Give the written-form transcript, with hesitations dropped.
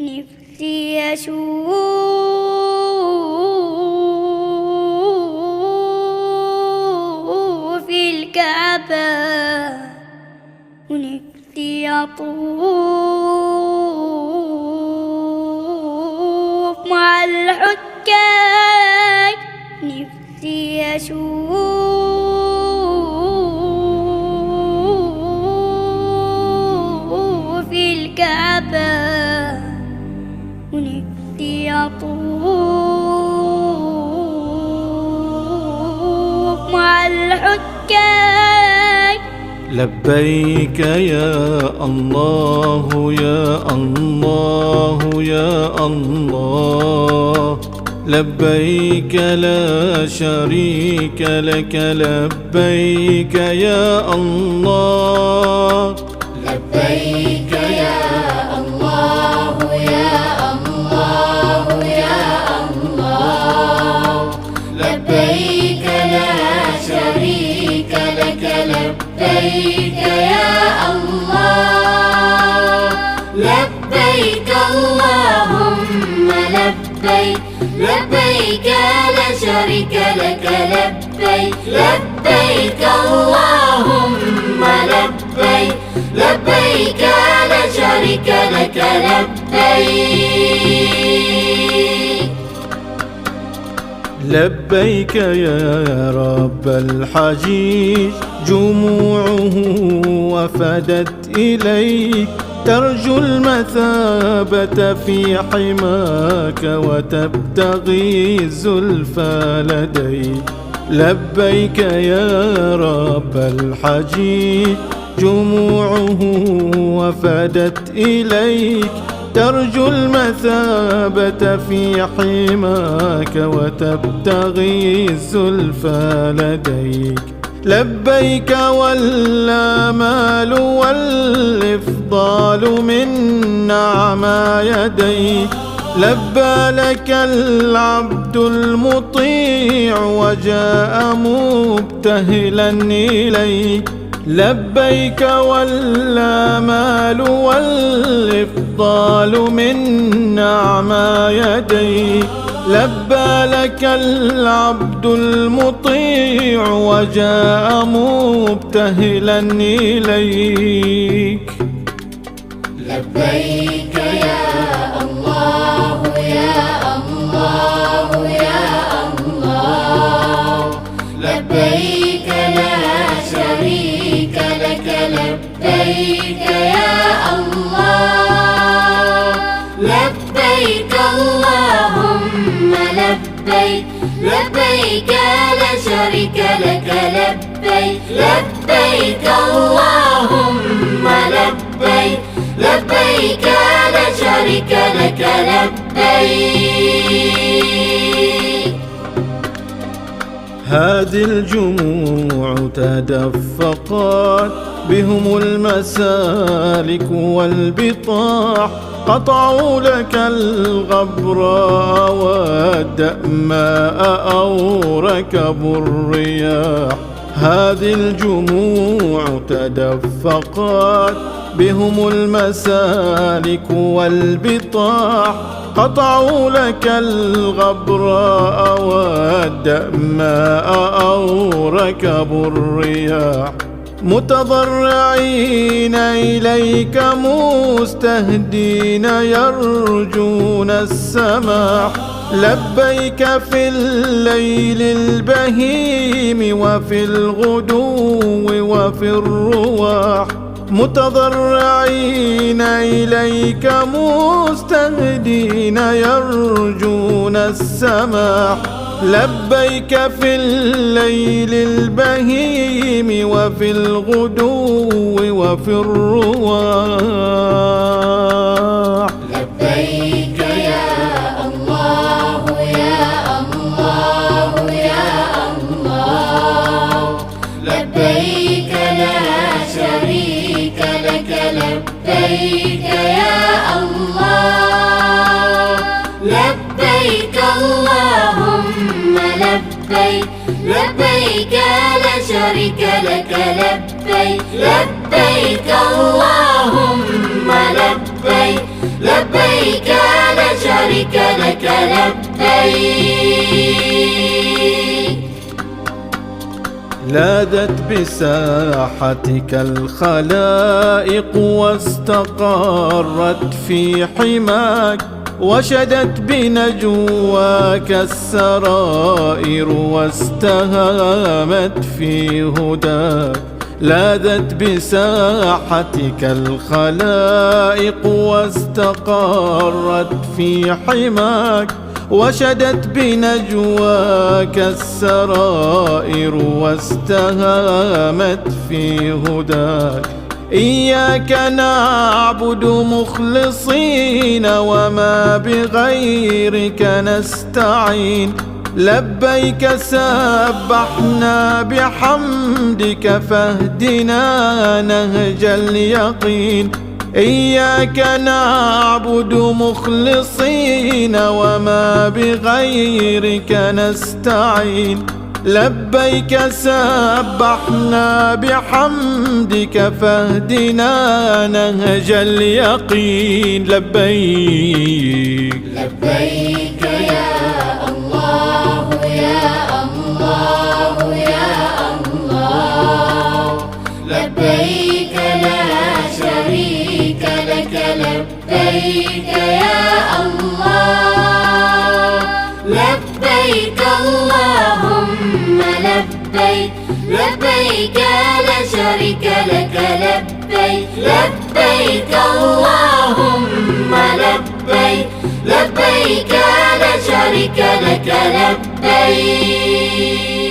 نفسي أشوف الكعبة ونفسي أطوف مع الحجاج. نفسي أشوف الكعبة ونفسي أطوف مع الحجاج. لبيك يا الله يا الله يا الله، لبيك لا شريك لك، لبيك يا الله. لبيك يا الله يا الله يا الله، لبيك لا شريك لك، لبيك يا الله. لبيك اللهم لبيك، لبيك لا شريك لك، لبيك لبيك اللهم لبيك، لبيك لا شريك لك، لبيك. لبيك يا رب الحجيج، جموعه وفدت إليك، ترجو المثابة في حماك وتبتغي الزلفى لديك. لبيك يا رب الحجيج، جموعه وفدت إليك، ترجو المثابة في حماك وتبتغي الزلفى لديك. لبيك والآمال والإفضال من نعمى يديك، لبى لك العبد المطيع وجاء مبتهلا إليك. لبيك والآمال والإفضال من نعمى يديك، لبى لك العبد المطيع وجاء مبتهلا إليك. لبيك يا الله يا الله يا الله، لبيك لا شريك لك، لبيك يا الله. لبيك اللهم لبيك، لبيك لا شريك لك، لبيك لبيك اللهم لبيك، لبيك لا شريك لك، لبيك. هذه الجموع تدفقت، بهم المسالك والبطاح، قطعوا لك الغبراء والدأماء أو ركبوا الرياح. هذه الجموع تدفقت، بهم المسالك والبطاح، قطعوا لك الغبراء والدأماء أو ركبوا الرياح. متضرعين إليك مستهدين يرجون السماح. لبيك في الليل البهيم وفي الغدو وفي الرواح، متضرعين إليك مستهدين يرجون السماح. لبيك في الليل البهيم وفي الغدو وفي الرواح. لبيك يا الله يا الله يا الله، لبيك لا شريك لك، لبيك يا الله. لبيك اللهم لبيك، لبيك لا شريك لك، لبيك لبيك اللهم لبيك، لبيك لبيك لا شريك لك لبيك. لاذت بساحتك الخلائق واستقرت في حماك، وشدت بنجواك السرائر واستهامت في هداك. لاذت بساحتك الخلائق واستقرت في حماك، وشدت بنجواك السرائر واستهامت في هداك. إياك نعبد مخلصين وما بغيرك نستعين، لبيك سبحنا بحمدك فاهدنا نهج اليقين. إياك نعبد مخلصين وما بغيرك نستعين، لبيك سبحنا بحمدك فاهدنا نهج اليقين. لبيك لبيك يا الله يا الله يا الله، لبيك لا شريك لك لبيك يا الله. لبيك اللهم لبيك، لبيك لا شريك لك لبيك. لبيك اللهم لبيك، لبيك لا شريك لك لبيك.